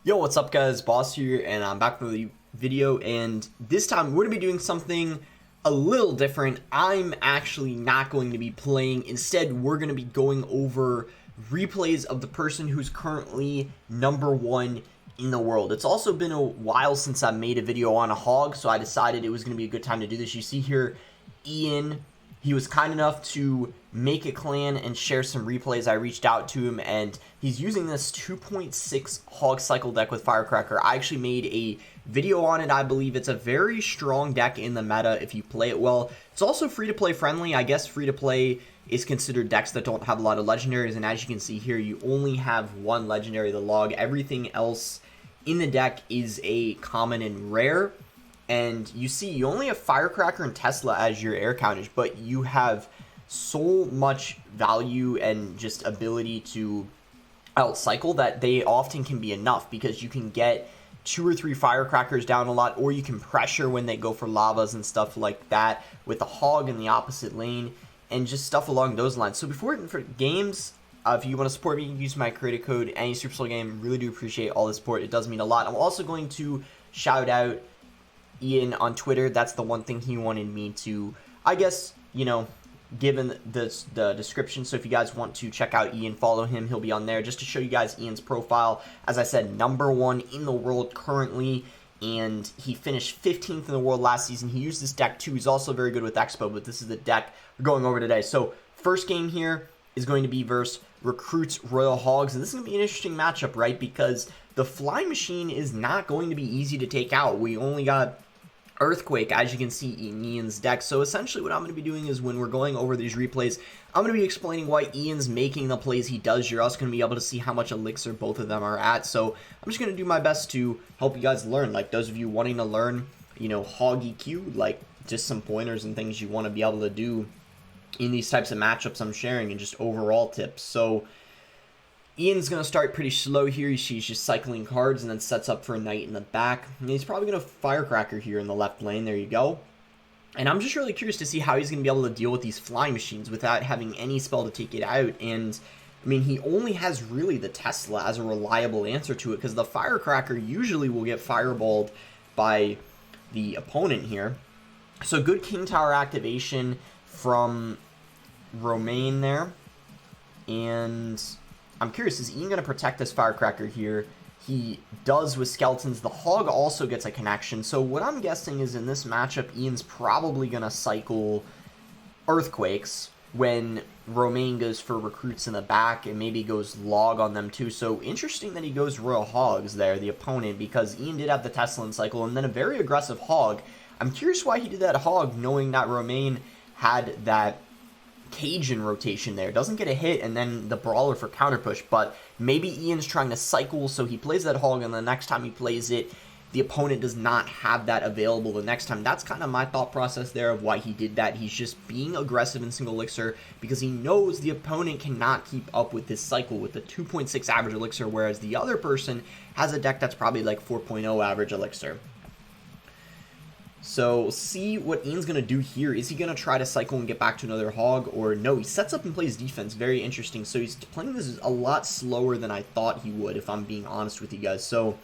Yo, what's up guys, Boss here, and I'm back with a video, and this time we're going to be doing something a little different. I'm actually not going to be playing. Instead, we're going to be going over replays of the person who's currently #1 in the world. It's also been a while since I made a video on a hog, so I decided it was going to be a good time to do this. You see here, Ian, he was kind enough to make a clan and share some replays. I reached out to him, and he's using this 2.6 HOG CYCLE deck with Firecracker. I actually made a video on it. I believe it's a very strong deck in the meta if you play it well. It's also free-to-play friendly. I guess free-to-play is considered decks that don't have a lot of legendaries, and as you can see here, you only have one legendary, the log. Everything else in the deck is a common and rare. And you see, you only have Firecracker and Tesla as your air counters, but you have so much value and just ability to outcycle that they often can be enough, because you can get 2 or 3 Firecrackers down a lot, or you can pressure when they go for lavas and stuff like that with the hog in the opposite lane and just stuff along those lines. So before for games, if you want to support me, use my creator code AnySuperSoulGame. Really do appreciate all the support. It does mean a lot. I'm also going to shout out Ian on Twitter. That's the one thing he wanted me to, I guess, given the description. So if you guys want to check out Ian, follow him. He'll be on there just to show you guys Ian's profile. As I said, #1 in the world currently, and he finished 15th in the world last season. He used this deck too. He's also very good with Expo, but this is the deck we're going over today. So first game here is going to be versus Recruits Royal Hogs, and this is going to be an interesting matchup, right? Because the Flying Machine is not going to be easy to take out. We only got Earthquake, as you can see in Ian's deck. So essentially what I'm going to be doing is, when we're going over these replays, I'm going to be explaining why Ian's making the plays he does. You're also going to be able to see how much elixir both of them are at. So I'm just going to do my best to help you guys learn. Like those of you wanting to learn, Hog EQ, like just some pointers and things you want to be able to do in these types of matchups I'm sharing, and just overall tips. So Ian's going to start pretty slow here. He's just cycling cards and then sets up for a knight in the back. And he's probably going to Firecracker here in the left lane. There you go. And I'm just really curious to see how he's going to be able to deal with these Flying Machines without having any spell to take it out. And, I mean, he only has really the Tesla as a reliable answer to it, because the Firecracker usually will get fireballed by the opponent here. So good King Tower activation from Romain there. And I'm curious, is Ian going to protect this Firecracker here? He does with Skeletons. The Hog also gets a connection. So what I'm guessing is, in this matchup, Ian's probably going to cycle Earthquakes when Romain goes for Recruits in the back, and maybe goes log on them too. So interesting that he goes Royal Hogs there, the opponent, because Ian did have the Tesla cycle and then a very aggressive Hog. I'm curious why he did that Hog, knowing that Romain had that Cajun rotation there. Doesn't get a hit, and then the Brawler for counter push. But maybe Ian's trying to cycle, so he plays that Hog, and the next time he plays it, the opponent does not have that available the next time. That's kind of my thought process there of why he did that. He's just being aggressive in single elixir, because he knows the opponent cannot keep up with this cycle with the 2.6 average elixir, whereas the other person has a deck that's probably like 4.0 average elixir. So see what Ian's going to do here. Is he going to try to cycle and get back to another Hog, or no? He sets up and plays defense. Very interesting. So he's playing this a lot slower than I thought he would, if I'm being honest with you guys. So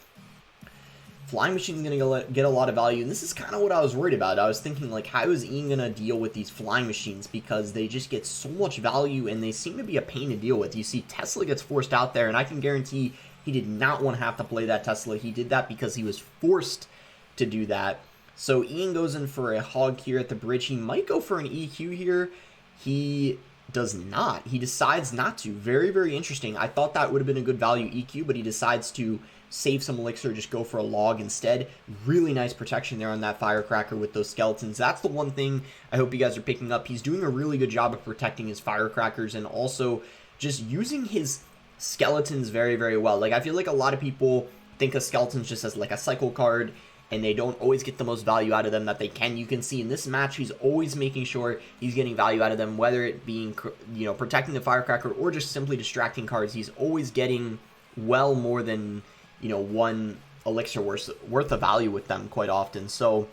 Flying Machine's going to get a lot of value, and this is kind of what I was worried about. I was thinking, like, how is Ian going to deal with these Flying Machines, because they just get so much value and they seem to be a pain to deal with. You see Tesla gets forced out there, and I can guarantee he did not want to have to play that Tesla. He did that because he was forced to do that. So Ian goes in for a Hog here at the bridge. He might go for an EQ here. He does not. He decides not to. Very, very interesting. I thought that would have been a good value EQ, but he decides to save some elixir, just go for a log instead. Really nice protection there on that Firecracker with those Skeletons. That's the one thing I hope you guys are picking up. He's doing a really good job of protecting his Firecrackers, and also just using his Skeletons very, very well. Like, I feel like a lot of people think of Skeletons just as like a cycle card, and they don't always get the most value out of them that they can. You can see in this match, he's always making sure he's getting value out of them, whether it being, protecting the Firecracker or just simply distracting cards. He's always getting well more than, one elixir worth of value with them quite often. So,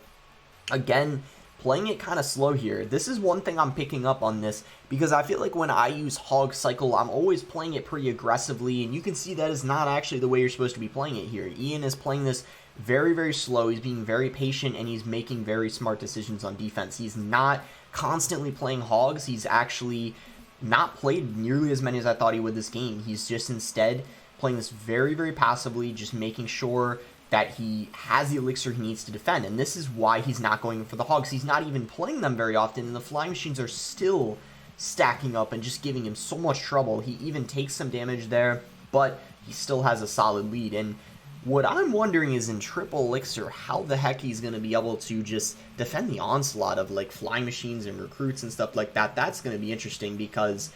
again, playing it kind of slow here. This is one thing I'm picking up on this, because I feel like when I use HOG CYCLE, I'm always playing it pretty aggressively, and you can see that is not actually the way you're supposed to be playing it here. Ian is playing this very, very slow. He's being very patient, and he's making very smart decisions on defense. He's not constantly playing hogs. He's actually not played nearly as many as I thought he would this game. He's just instead playing this very, very passively, just making sure that he has the elixir he needs to defend. And this is why he's not going for the hogs. He's not even playing them very often, and the flying machines are still stacking up and just giving him so much trouble. He even takes some damage there, but he still has a solid lead. And what I'm wondering is, in triple elixir, how the heck he's going to be able to just defend the onslaught of like flying machines and recruits and stuff like that. That's going to be interesting, because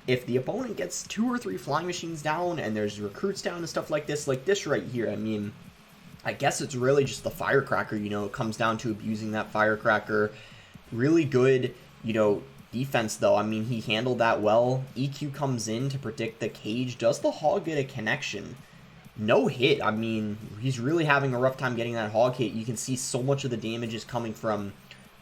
if the opponent gets 2 or 3 flying machines down and there's recruits down and stuff like this right here, I mean, I guess it's really just the firecracker. You know, it comes down to abusing that firecracker. Really good, you know, defense though. I mean, he handled that well. EQ comes in to predict the cage. Does the hog get a connection? No hit. I mean, he's really having a rough time getting that hog hit. You can see so much of the damage is coming from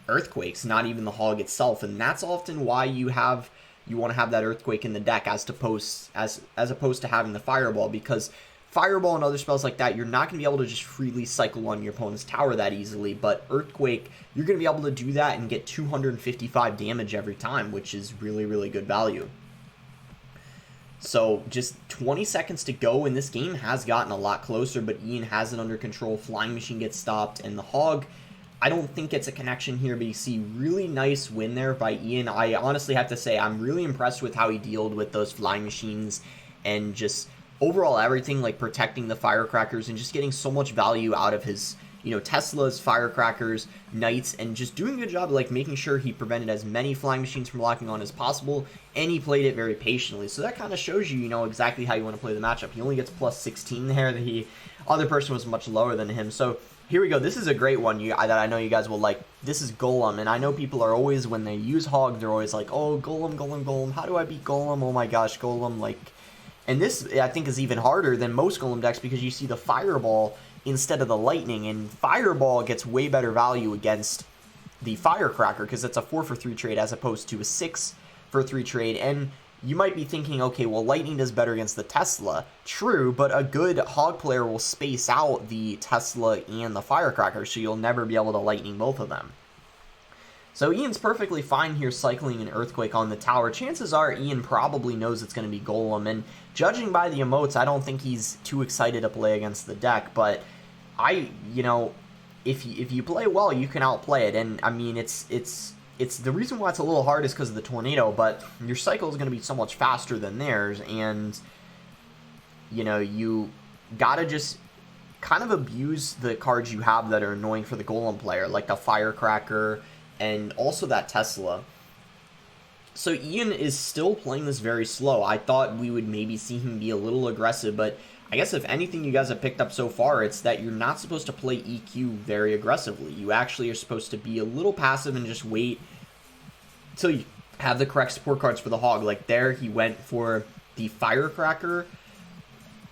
earthquakes, not even the hog itself, and that's often why you want to have that earthquake in the deck as opposed to having the fireball, because fireball and other spells like that, you're not going to be able to just freely cycle on your opponent's tower that easily, but earthquake, you're going to be able to do that and get 255 damage every time, which is really, really good value. So just 20 seconds to go, and this game has gotten a lot closer, but Ian has it under control. Flying machine gets stopped, and the hog, I don't think it's a connection here, but you see really nice win there by Ian. I honestly have to say I'm really impressed with how he dealt with those flying machines and just overall everything, like protecting the firecrackers and just getting so much value out of his, you know, Teslas, firecrackers, knights, and just doing a good job of like making sure he prevented as many flying machines from locking on as possible, and he played it very patiently. So that kind of shows you, you know, exactly how you want to play the matchup. He only gets plus 16 there. The other person was much lower than him. So here we go. This is a great one that I know you guys will like. This is Golem, and I know people are always, when they use Hog, they're always like, oh, Golem, Golem, Golem. How do I beat Golem? Oh my gosh, Golem, like... And this, I think, is even harder than most Golem decks, because you see the Fireball instead of the Lightning, and Fireball gets way better value against the Firecracker, because it's a 4 for 3 trade as opposed to a 6 for 3 trade, and you might be thinking, okay, well, Lightning does better against the Tesla. True, but a good Hog player will space out the Tesla and the Firecracker, so you'll never be able to Lightning both of them. So Ian's perfectly fine here cycling an Earthquake on the tower. Chances are Ian probably knows it's going to be Golem, and judging by the emotes, I don't think he's too excited to play against the deck, but you know, if you play well, you can outplay it, and I mean, it's the reason why it's a little hard is because of the tornado, but your cycle is going to be so much faster than theirs, and you know, you gotta just kind of abuse the cards you have that are annoying for the Golem player, like the Firecracker and also that Tesla. So Ian is still playing this very slow. I thought we would maybe see him be a little aggressive, but I guess if anything you guys have picked up so far, it's that you're not supposed to play EQ very aggressively. You actually are supposed to be a little passive and just wait until you have the correct support cards for the Hog. Like there, he went for the Firecracker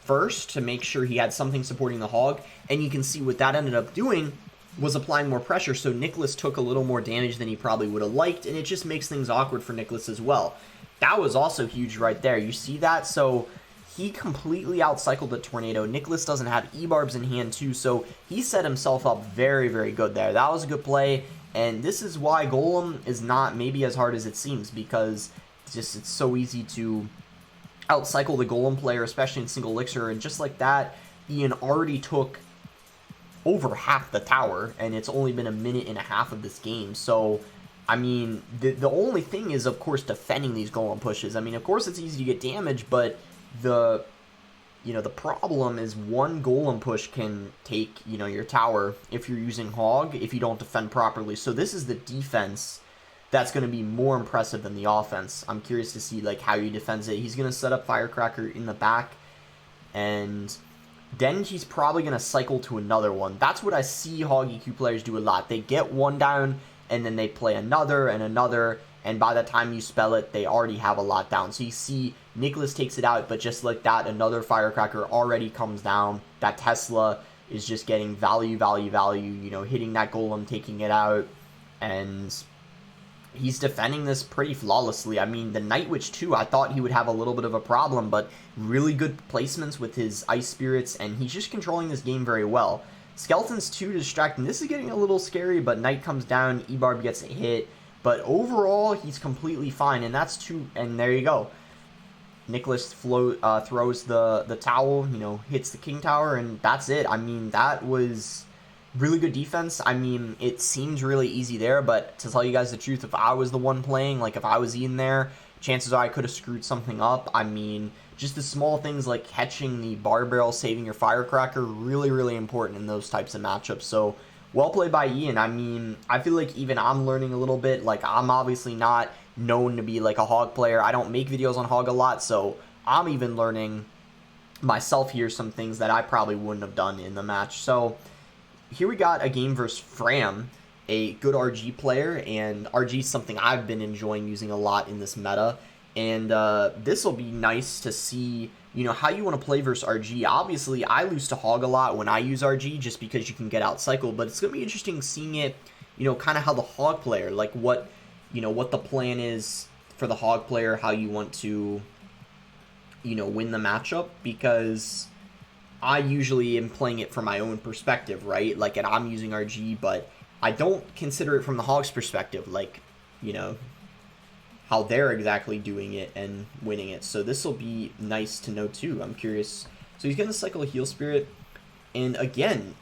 first to make sure he had something supporting the Hog, and you can see what that ended up doing was applying more pressure, so Nicholas took a little more damage than he probably would have liked, and it just makes things awkward for Nicholas as well. That was also huge right there. You see that? So he completely outcycled the Tornado. Nicholas doesn't have E-Barbs in hand too, so he set himself up very, very good there. That was a good play, and this is why Golem is not maybe as hard as it seems, because it's so easy to outcycle the Golem player, especially in single elixir, and just like that, Ian already took over half the tower, and it's only been a minute and a half of this game. So I mean, the only thing is, of course, defending these Golem pushes. I mean, of course it's easy to get damage, but the problem is one Golem push can take, you know, your tower if you're using Hog, if you don't defend properly. So this is the defense that's going to be more impressive than the offense. I'm curious to see like how he defends it. He's going to set up Firecracker in the back, and then he's probably going to cycle to another one. That's what I see Hog EQ players do a lot. They get one down, and then they play another and another, and by the time you spell it, they already have a lot down. So you see Nicholas takes it out, but just like that, another Firecracker already comes down. That Tesla is just getting value, you know, hitting that Golem, taking it out. and he's defending this pretty flawlessly. I mean, the Night Witch too, I thought he would have a little bit of a problem, but really good placements with his Ice Spirits, and he's just controlling this game very well. Skeletons too distracting. This is getting a little scary, but Knight comes down, Ebarb gets a hit, but overall, he's completely fine, and that's two, and there you go. Nicholas throws the towel, you know, hits the King Tower, and that's it. I mean, that was really good defense. I mean, it seems really easy there, but to tell you guys the truth, if I was the one playing, like if I was in there, chances are I could have screwed something up. I mean, just the small things like catching the bar barrel, saving your firecracker, really, really important in those types of matchups. So, well played by Ian. I mean, I feel like even I'm learning a little bit. Like, I'm obviously not known to be like a HOG player. I don't make videos on HOG a lot, so I'm even learning myself here some things that I probably wouldn't have done in the match. So, here we got a game versus Fram, a good RG player, and RG is something I've been enjoying using a lot in this meta, and this will be nice to see, you know, how you want to play versus RG. Obviously, I lose to HOG a lot when I use RG, just because you can get out cycled, but it's going to be interesting seeing it, you know, kind of how the HOG player, like what, you know, what the plan is for the HOG player, how you want to, you know, win the matchup, because I usually am playing it from my own perspective, right? Like, and I'm using RG, but I don't consider it from the Hog's perspective, like, you know, how they're exactly doing it and winning it. So this will be nice to know, too. I'm curious. So he's going to cycle a Heal Spirit, and again,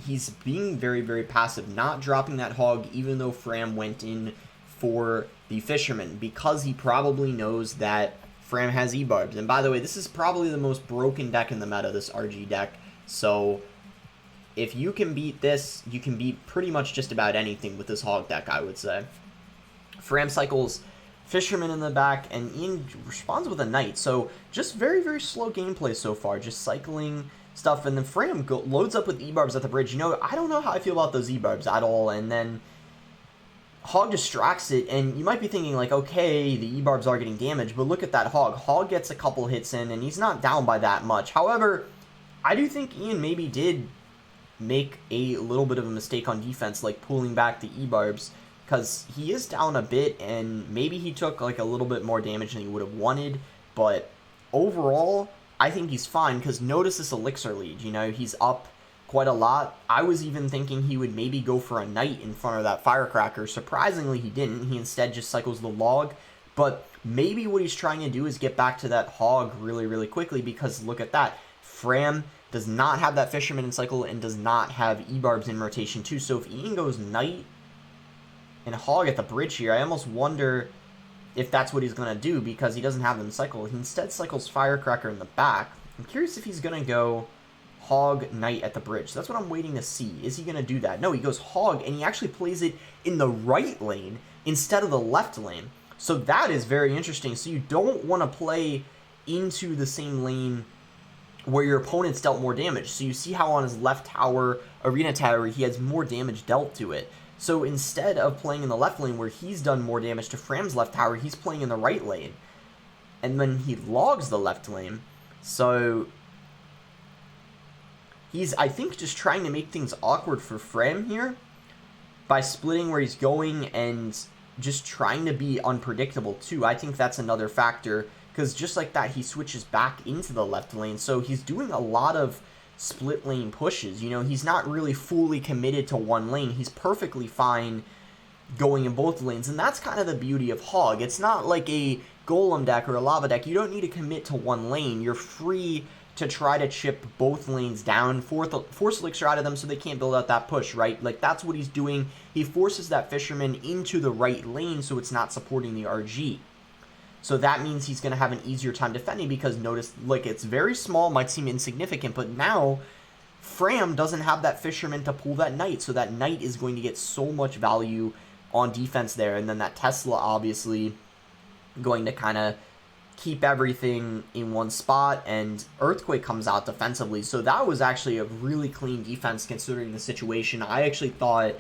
he's being very, very passive, not dropping that Hog, even though Fram went in for the Fisherman, because he probably knows that Fram has E-Barbs. And by the way, this is probably the most broken deck in the meta, this RG deck. So if you can beat this, you can beat pretty much just about anything with this HOG deck, I would say. Fram cycles Fisherman in the back, and Ian responds with a Knight. So just very, very slow gameplay so far, just cycling stuff. And then Fram loads up with E-Barbs at the bridge. You know, I don't know how I feel about those E-Barbs at all. And then HOG distracts it, and you might be thinking, like, okay, the E-Barbs are getting damaged, but look at that HOG. HOG gets a couple hits in, and he's not down by that much. However, I do think Ian maybe did make a little bit of a mistake on defense, like pulling back the E-Barbs, because he is down a bit, and maybe he took, like, a little bit more damage than he would have wanted, but overall, I think he's fine, because notice this Elixir lead, you know, he's up quite a lot. I was even thinking he would maybe go for a Knight in front of that Firecracker. Surprisingly, he didn't. He instead just cycles the Log. But maybe what he's trying to do is get back to that HOG really, really quickly, because look at that. Fram does not have that Fisherman in cycle and does not have E-Barbs in rotation too. So if Ian goes Knight and HOG at the bridge here, I almost wonder if that's what he's going to do, because he doesn't have them cycle. He instead cycles Firecracker in the back. I'm curious if he's going to go HOG Knight at the bridge. That's what I'm waiting to see. Is he going to do that? No, he goes HOG, and he actually plays it in the right lane instead of the left lane. So that is very interesting. So you don't want to play into the same lane where your opponent's dealt more damage. So you see how on his left tower, Arena Tower, he has more damage dealt to it. So instead of playing in the left lane where he's done more damage to Fram's left tower, he's playing in the right lane. And then he logs the left lane. So he's, I think, just trying to make things awkward for Fram here by splitting where he's going and just trying to be unpredictable too. I think that's another factor, because just like that, he switches back into the left lane. So he's doing a lot of split lane pushes. You know, he's not really fully committed to one lane. He's perfectly fine going in both lanes, and that's kind of the beauty of HOG. It's not like a Golem deck or a Lava deck. You don't need to commit to one lane. You're free to try to chip both lanes down, force Elixir out of them so they can't build out that push, right? Like, that's what he's doing. He forces that Fisherman into the right lane so it's not supporting the RG. So that means he's going to have an easier time defending, because notice, like, it's very small, might seem insignificant, but now Fram doesn't have that Fisherman to pull that Knight, so that Knight is going to get so much value on defense there, and then that Tesla obviously going to kind of keep everything in one spot, and Earthquake comes out defensively. So that was actually a really clean defense considering the situation. I actually thought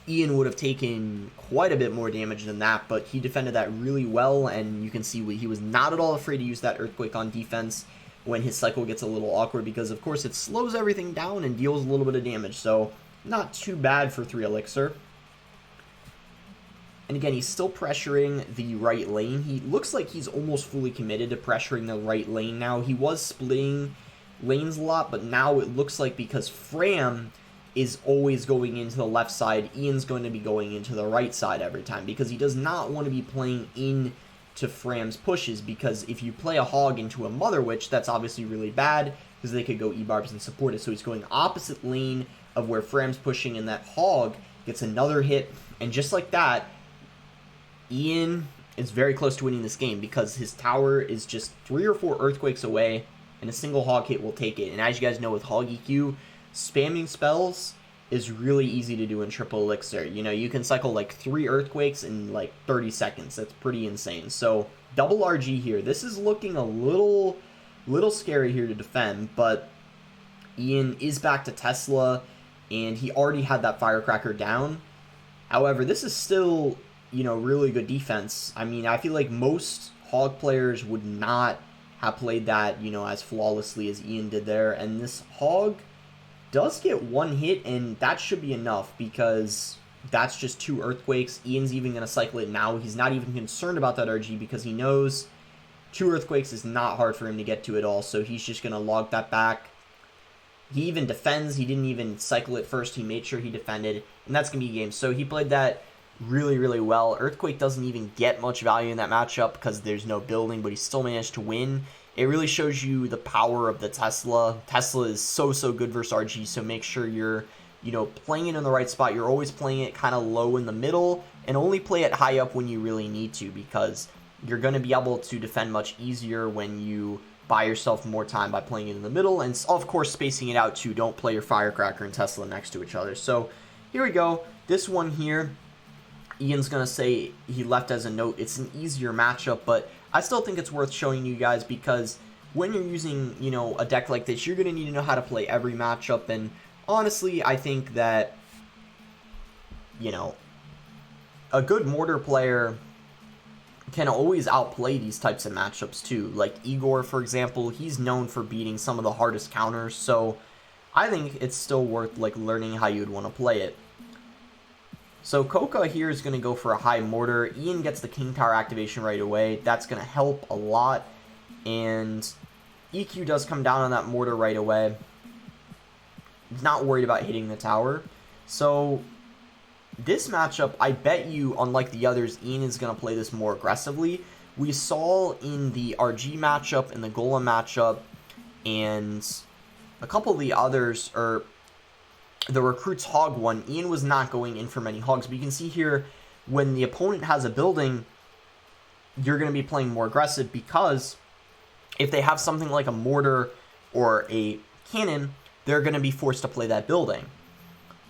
Ian would have taken quite a bit more damage than that, but he defended that really well, and you can see he was not at all afraid to use that Earthquake on defense when his cycle gets a little awkward, because of course it slows everything down and deals a little bit of damage. So not too bad for 3 Elixir. And again, he's still pressuring the right lane. He looks like he's almost fully committed to pressuring the right lane now. He was splitting lanes a lot, but now it looks like because Fram is always going into the left side, Ian's going to be going into the right side every time because he does not want to be playing into Fram's pushes, because if you play a Hog into a Mother Witch, that's obviously really bad because they could go E-Barbs and support it. So he's going opposite lane of where Fram's pushing, and that Hog gets another hit, and just like that, Ian is very close to winning this game because his tower is just 3 or 4 Earthquakes away, and a single Hog hit will take it. And as you guys know, with Hog EQ, spamming spells is really easy to do in triple elixir. You know, you can cycle like 3 Earthquakes in like 30 seconds. That's pretty insane. So double RG here. This is looking a little scary here to defend, but Ian is back to Tesla, and he already had that Firecracker down. However, this is still, you know, really good defense. I mean, I feel like most Hog players would not have played that, you know, as flawlessly as Ian did there. And this Hog does get 1 hit, and that should be enough because that's just 2 Earthquakes. Ian's even going to cycle it now. He's not even concerned about that RG because he knows 2 Earthquakes is not hard for him to get to at all. So he's just going to log that back. He even defends. He didn't even cycle it first. He made sure he defended, and that's going to be a game. So he played that really well. Earthquake doesn't even get much value in that matchup because there's no building, but he still managed to win. It really shows you the power of the Tesla. Tesla is so good versus RG, so make sure you're, you know, playing it in the right spot. You're always playing it kind of low in the middle, and only play it high up when you really need to, because you're going to be able to defend much easier when you buy yourself more time by playing it in the middle, and of course spacing it out too. Don't play your Firecracker and Tesla next to each other. So here we go. This one here, Ian's going to say he left as a note. It's an easier matchup, but I still think it's worth showing you guys because when you're using, you know, a deck like this, you're going to need to know how to play every matchup. And honestly, I think that, you know, a good Mortar player can always outplay these types of matchups too. Like Igor, for example, he's known for beating some of the hardest counters. So I think it's still worth like learning how you'd want to play it. So Coca here is going to go for a high Mortar. Ian gets the King Tower activation right away. That's going to help a lot. And EQ does come down on that Mortar right away. He's not worried about hitting the tower. So this matchup, I bet you, unlike the others, Ian is going to play this more aggressively. We saw in the RG matchup, in the Golem matchup, and a couple of the others, or the Recruits Hog one, Ian was not going in for many Hogs. But you can see here, when the opponent has a building, you're going to be playing more aggressive, because if they have something like a Mortar or a Cannon, they're going to be forced to play that building.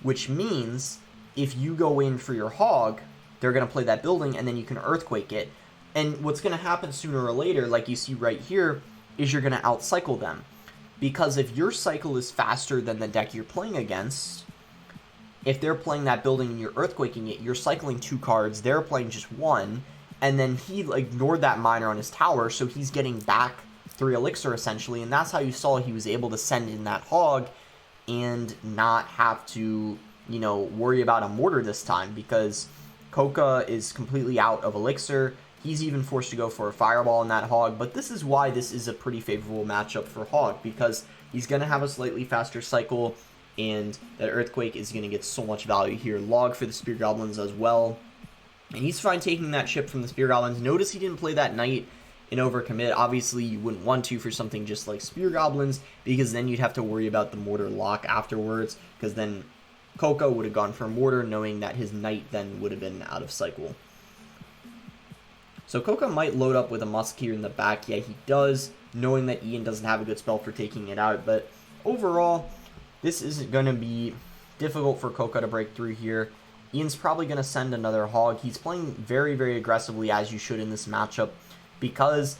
Which means if you go in for your Hog, they're going to play that building, and then you can Earthquake it. And what's going to happen sooner or later, like you see right here, is you're going to out-cycle them. Because if your cycle is faster than the deck you're playing against, if they're playing that building and you're Earthquaking it, you're cycling 2 cards, they're playing just 1, and then he ignored that miner on his tower, so he's getting back 3 elixir essentially, and that's how you saw he was able to send in that Hog and not have to, you know, worry about a Mortar this time, because Coca is completely out of elixir. He's even forced to go for a Fireball in that Hog, but this is why this is a pretty favorable matchup for Hog, because he's going to have a slightly faster cycle, and that Earthquake is going to get so much value here. Log for the Spear Goblins as well, and he's fine taking that chip from the Spear Goblins. Notice he didn't play that Knight in overcommit. Obviously, you wouldn't want to for something just like Spear Goblins, because then you'd have to worry about the Mortar lock afterwards, because then Coca would have gone for Mortar, knowing that his Knight then would have been out of cycle. So Coca might load up with a Musk here in the back. Yeah, he does, knowing that Ian doesn't have a good spell for taking it out. But overall, this isn't going to be difficult for Coca to break through here. Ian's probably going to send another Hog. He's playing very aggressively, as you should in this matchup, because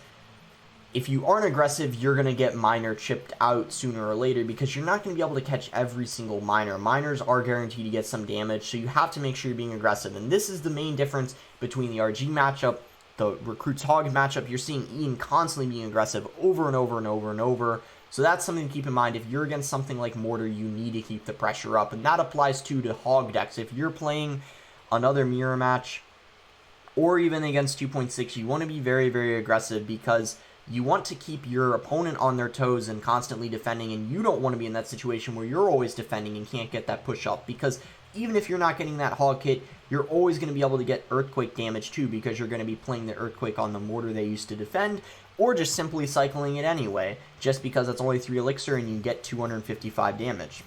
if you aren't aggressive, you're going to get Miner chipped out sooner or later, because you're not going to be able to catch every single Miner. Miners are guaranteed to get some damage, so you have to make sure you're being aggressive. And this is the main difference between the RG matchup, the Recruits Hog matchup. You're seeing Ian constantly being aggressive over and over. So that's something to keep in mind. If you're against something like Mortar, you need to keep the pressure up. And that applies too to Hog decks. If you're playing another mirror match or even against 2.6, you want to be very, very aggressive because you want to keep your opponent on their toes and constantly defending, and you don't want to be in that situation where you're always defending and can't get that push up, because even if you're not getting that hog kit, you're always going to be able to get earthquake damage too, because you're going to be playing the earthquake on the mortar they used to defend, or just simply cycling it anyway, just because it's only 3 elixir and you get 255 damage.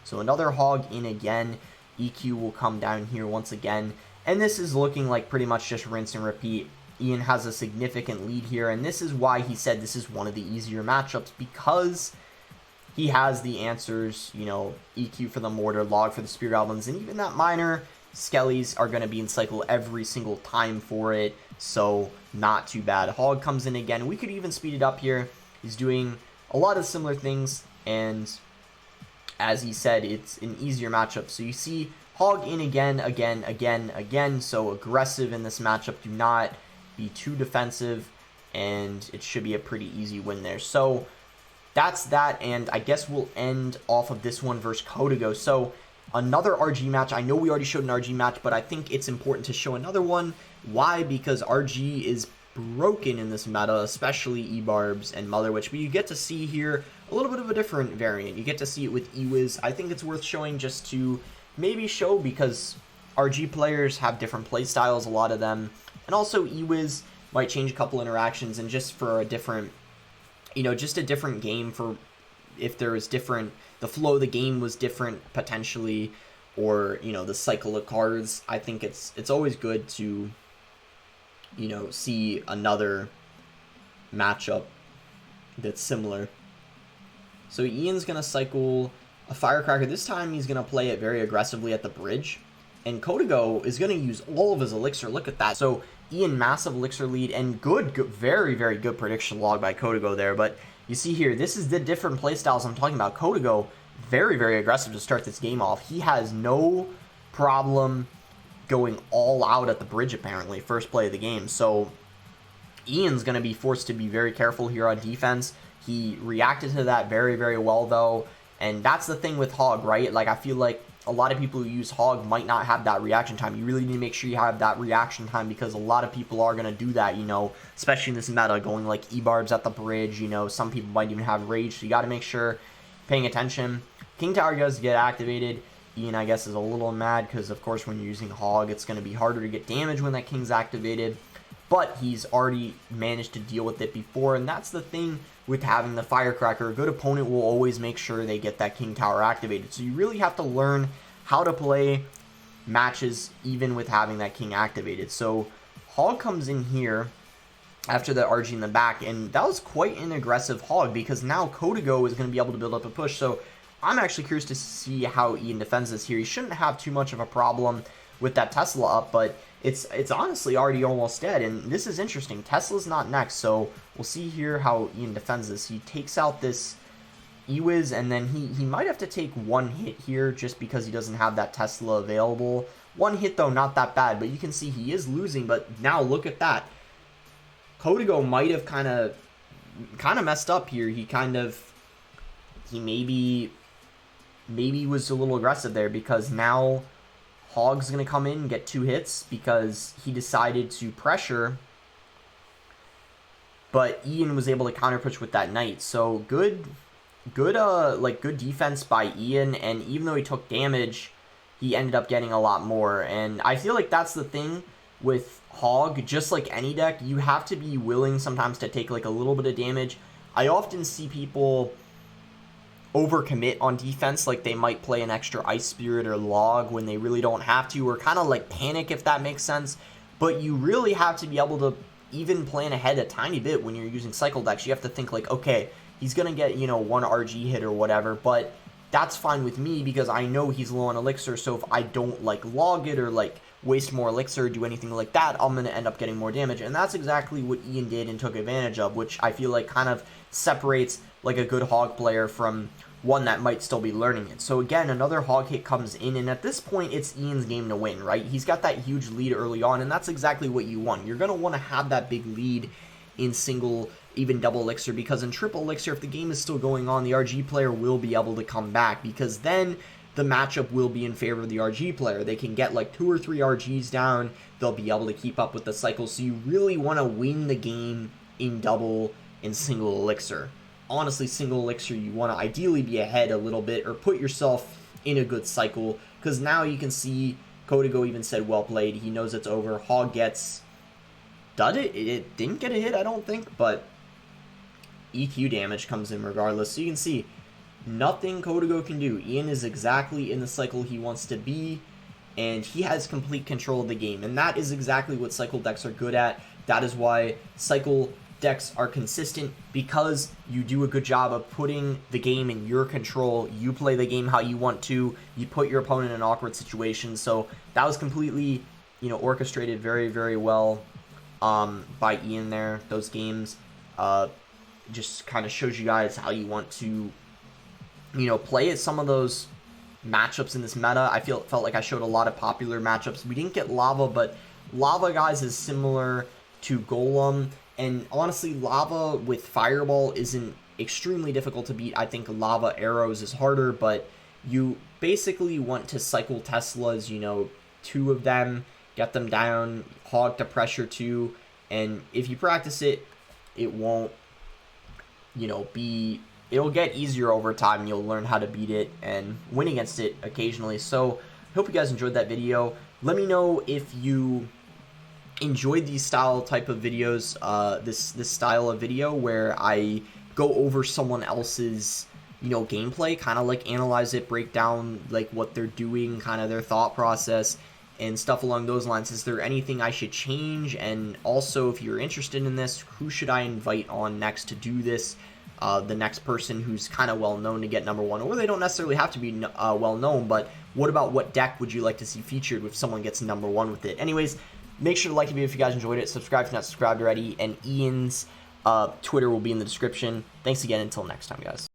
So another hog in again. EQ will come down here once again, and this is looking like pretty much just rinse and repeat. Ian has a significant lead here, and this is why he said this is one of the easier matchups, because he has the answers, you know, EQ for the mortar, log for the spear goblins, and even that miner. Skellies are going to be in cycle every single time for it, so not too bad. Hog comes in again. We could even speed it up here. He's doing a lot of similar things, and as he said, it's an easier matchup. So you see Hog in again, again, so aggressive in this matchup. Do not be too defensive, and it should be a pretty easy win there. So that's that, and I guess we'll end off of this one versus Codigo. So another RG match. I know we already showed an RG match, but I think it's important to show another one. Why? Because RG is broken in this meta, especially E-Barbs and Mother Witch, but you get to see here a little bit of a different variant. You get to see it with E-Wiz. I think it's worth showing just to maybe show, because RG players have different play styles, a lot of them, and also E-Wiz might change a couple interactions, and just for a different, you know, just a different game, for if there is different, the flow of the game was different potentially, or, you know, the cycle of cards. I think it's always good to, you know, see another matchup that's similar. So Ian's going to cycle a Firecracker. This time he's going to play it very aggressively at the bridge. And Codigo is going to use all of his elixir. Look at that. So Ian, massive elixir lead, and good, very, very good prediction log by Codigo there. But you see here, this is the different playstyles I'm talking about. Codigo, very, very aggressive to start this game off. He has no problem going all out at the bridge, apparently, first play of the game. So Ian's going to be forced to be very careful here on defense. He reacted to that very, very well, though. And that's the thing with Hog, right? Like, I feel like a lot of people who use Hog might not have that reaction time. You really need to make sure you have that reaction time, because a lot of people are going to do that, you know, especially in this meta, going like E-Barbs at the bridge, you know. Some people might even have Rage, so you got to make sure paying attention. King Tower does get activated. Ian, I guess, is a little mad because, of course, when you're using Hog, it's going to be harder to get damage when that King's activated. But he's already managed to deal with it before, and that's the thing with having the Firecracker. A good opponent will always make sure they get that King Tower activated. So you really have to learn how to play matches even with having that King activated. So Hog comes in here after the RG in the back, and that was quite an aggressive Hog, because now Codigo is going to be able to build up a push. So I'm actually curious to see how Ian defends this here. He shouldn't have too much of a problem with that Tesla up, but it's honestly already almost dead, and this is interesting. Tesla's not next, so we'll see here how Ian defends this. He takes out this E-Wiz, and then he might have to take one hit here just because he doesn't have that Tesla available. One hit, though, not that bad, but you can see he is losing. But now look at that. Codigo might have kind of messed up here. He maybe was a little aggressive there, because now Hog's going to come in and get 2 hits because he decided to pressure, but Ian was able to counter push with that Knight. So good defense by Ian, and even though he took damage, he ended up getting a lot more. And I feel like that's the thing with Hog, just like any deck, you have to be willing sometimes to take like a little bit of damage. I often see people overcommit on defense, like they might play an extra Ice Spirit or Log when they really don't have to, or kind of like panic, if that makes sense. But you really have to be able to even plan ahead a tiny bit when you're using cycle decks. You have to think like, okay, he's gonna get, you know, 1 RG hit or whatever, but that's fine with me because I know he's low on elixir. So if I don't like log it or like waste more elixir, do anything like that, I'm gonna end up getting more damage. And that's exactly what Ian did and took advantage of, which I feel like kind of separates like a good Hog player from one that might still be learning it. So again, another Hog hit comes in, and at this point, it's Ian's game to win, right? He's got that huge lead early on, and that's exactly what you want. You're going to want to have that big lead in single, even double elixir, because in triple elixir, if the game is still going on, the RG player will be able to come back, because then the matchup will be in favor of the RG player. They can get like 2 or 3 RGs down, they'll be able to keep up with the cycle, so you really want to win the game in double and single elixir. Honestly, single elixir, you want to ideally be ahead a little bit or put yourself in a good cycle, because now you can see Codigo even said well played. He knows it's over. Hog gets dudded. It didn't get a hit, I don't think, but EQ damage comes in regardless. So you can see nothing Codigo can do. Ian is exactly in the cycle he wants to be, and he has complete control of the game, and that is exactly what cycle decks are good at. That is why cycle decks are consistent, because you do a good job of putting the game in your control. You play the game how you want to. You put your opponent in awkward situations. So that was completely, orchestrated very, very well by Ian there. Those games just kind of shows you guys how you want to, play at some of those matchups in this meta. I felt like I showed a lot of popular matchups. We didn't get Lava, but Lava, guys, is similar to Golem. And honestly, Lava with Fireball isn't extremely difficult to beat. I think Lava Arrows is harder, but you basically want to cycle Teslas, 2 of them, get them down, hog the pressure 2, and if you practice it, it won't, it'll get easier over time, and you'll learn how to beat it and win against it occasionally. So, hope you guys enjoyed that video. Let me know if you enjoyed these type of videos, this style of video where I go over someone else's gameplay, kind of like analyze it, break down like what they're doing, kind of their thought process and stuff along those lines. Is there anything I should change? And also, if you're interested in this, who should I invite on next to do this? The next person who's kind of well known to get #1, or they don't necessarily have to be well known, but what deck would you like to see featured if someone gets #1 with it? Anyways, make sure to like the video if you guys enjoyed it. Subscribe if you're not subscribed already. And Ian's Twitter will be in the description. Thanks again. Until next time, guys.